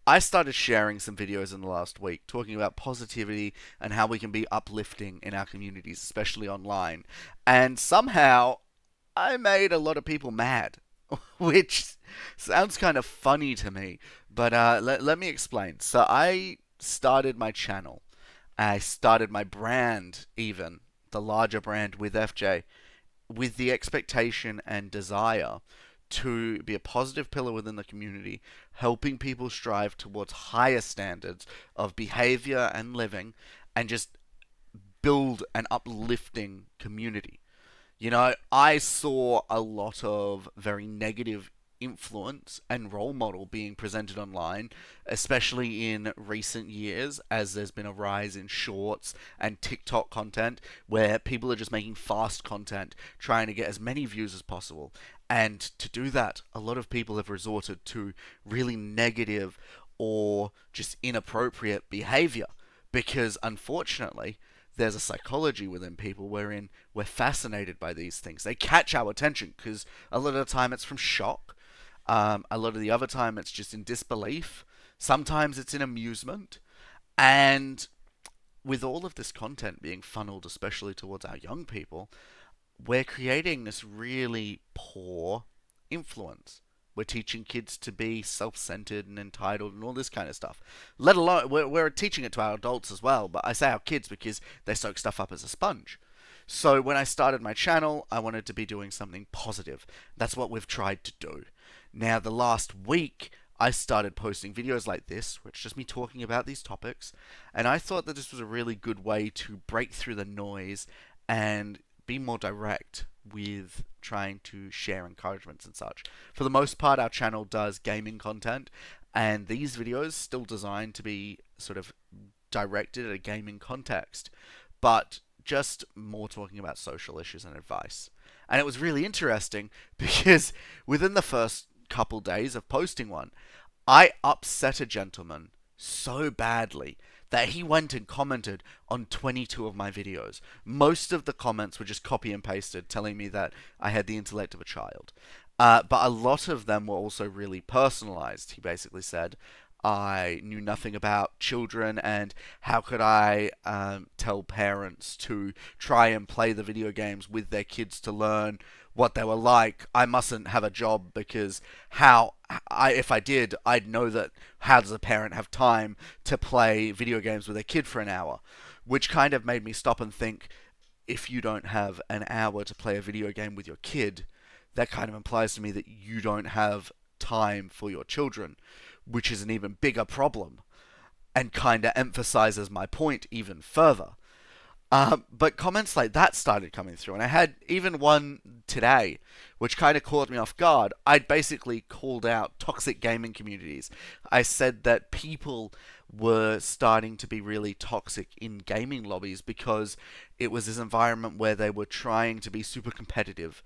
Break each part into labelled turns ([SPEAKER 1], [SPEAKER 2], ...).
[SPEAKER 1] I started sharing some videos in the last week talking about positivity and how we can be uplifting in our communities, especially online. And somehow I made a lot of people mad, which sounds kind of funny to me. But let me explain. So I started my channel. I started my brand, even the larger brand with FJ, with the expectation and desire to be a positive pillar within the community, helping people strive towards higher standards of behavior and living, and just build an uplifting community. I saw a lot of very negative influence and role model being presented online, especially in recent years, as there's been a rise in shorts and TikTok content where people are just making fast content, trying to get as many views as possible. And to do that, a lot of people have resorted to really negative or just inappropriate behavior because, unfortunately, there's a psychology within people wherein we're fascinated by these things. They catch our attention because a lot of the time it's from shock. A lot of the other time it's just in disbelief. Sometimes it's in amusement. And with all of this content being funneled, especially towards our young people, we're creating this really poor influence. We're teaching kids to be self-centered and entitled and all this kind of stuff. Let alone, we're teaching it to our adults as well, but I say our kids because they soak stuff up as a sponge. So when I started my channel, I wanted to be doing something positive. That's what we've tried to do. Now, the last week, I started posting videos like this, which is just me talking about these topics, and I thought that this was a really good way to break through the noise and be more direct with trying to share encouragements and such. For the most part, our channel does gaming content, and these videos still designed to be sort of directed at a gaming context, but just more talking about social issues and advice. And it was really interesting because within the first couple days of posting one, I upset a gentleman so badly that he went and commented on 22 of my videos. Most of the comments were just copy and pasted, telling me that I had the intellect of a child. But a lot of them were also really personalized. He basically said, I knew nothing about children, and how could I tell parents to try and play the video games with their kids to learn what they were like? I mustn't have a job because if I did, I'd know that how does a parent have time to play video games with their kid for an hour? Which kind of made me stop and think, if you don't have an hour to play a video game with your kid, that kind of implies to me that you don't have time for your children, which is an even bigger problem and kind of emphasizes my point even further. But comments like that started coming through, and I had even one today, which kind of caught me off guard. I'd basically called out toxic gaming communities. I said that people were starting to be really toxic in gaming lobbies because it was this environment where they were trying to be super competitive.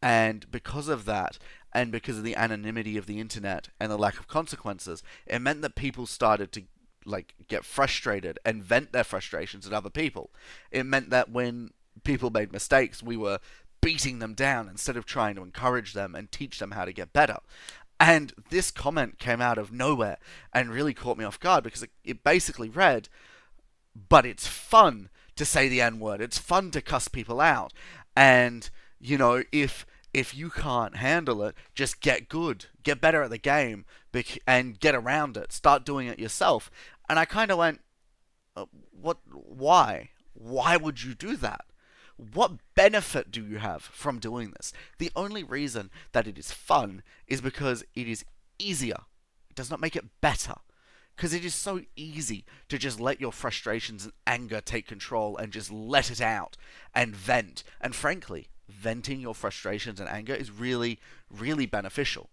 [SPEAKER 1] And because of that, and because of the anonymity of the internet and the lack of consequences, it meant that people started to get frustrated and vent their frustrations at other people. It meant that when people made mistakes, we were beating them down instead of trying to encourage them and teach them how to get better. And this comment came out of nowhere and really caught me off guard because it basically read, but it's fun to say the N word. It's fun to cuss people out. And, if you can't handle it, just get good, get better at the game, and get around it. Start doing it yourself. And I kind of went, what? Why? Why would you do that? What benefit do you have from doing this? The only reason that it is fun is because it is easier. It does not make it better. Because it is so easy to just let your frustrations and anger take control and just let it out and vent. And frankly, venting your frustrations and anger is really, really beneficial.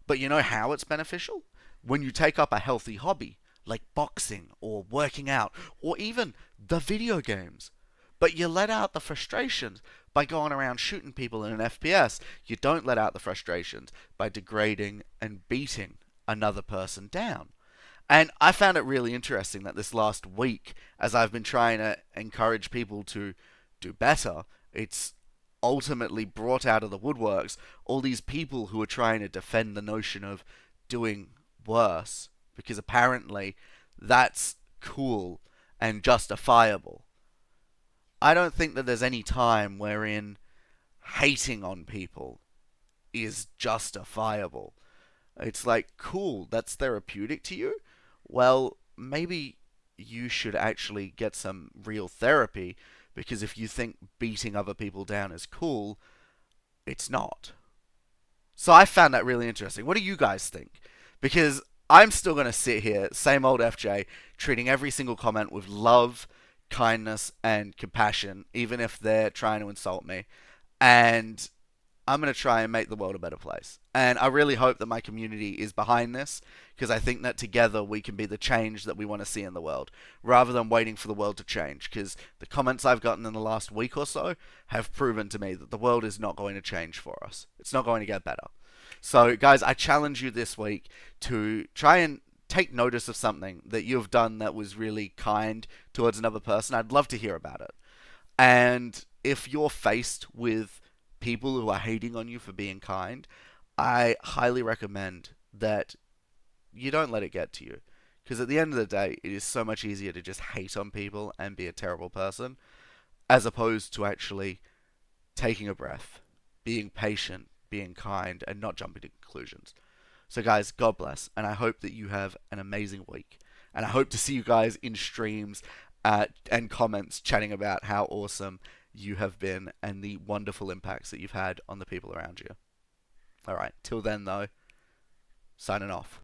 [SPEAKER 1] But you know how it's beneficial? When you take up a healthy hobby, like boxing or working out, or even the video games. But you let out the frustrations by going around shooting people in an FPS. You don't let out the frustrations by degrading and beating another person down. And I found it really interesting that this last week, as I've been trying to encourage people to do better, it's ultimately brought out of the woodworks all these people who are trying to defend the notion of doing worse because apparently that's cool and justifiable. I don't think that there's any time wherein hating on people is justifiable. It's like, cool, that's therapeutic to you? Well, maybe you should actually get some real therapy, because if you think beating other people down is cool, it's not. So I found that really interesting. What do you guys think? Because I'm still going to sit here, same old FJ, treating every single comment with love, kindness, and compassion, even if they're trying to insult me. And I'm going to try and make the world a better place. And I really hope that my community is behind this, because I think that together we can be the change that we want to see in the world, rather than waiting for the world to change. Because the comments I've gotten in the last week or so have proven to me that the world is not going to change for us. It's not going to get better. So, guys, I challenge you this week to try and take notice of something that you've done that was really kind towards another person. I'd love to hear about it. And if you're faced with people who are hating on you for being kind, I highly recommend that you don't let it get to you. Because at the end of the day, it is so much easier to just hate on people and be a terrible person, as opposed to actually taking a breath, being patient, being kind, and not jumping to conclusions. So, guys, God bless, and I hope that you have an amazing week. And I hope to see you guys in streams and comments chatting about how awesome you have been and the wonderful impacts that you've had on the people around you. All right, till then, though, signing off.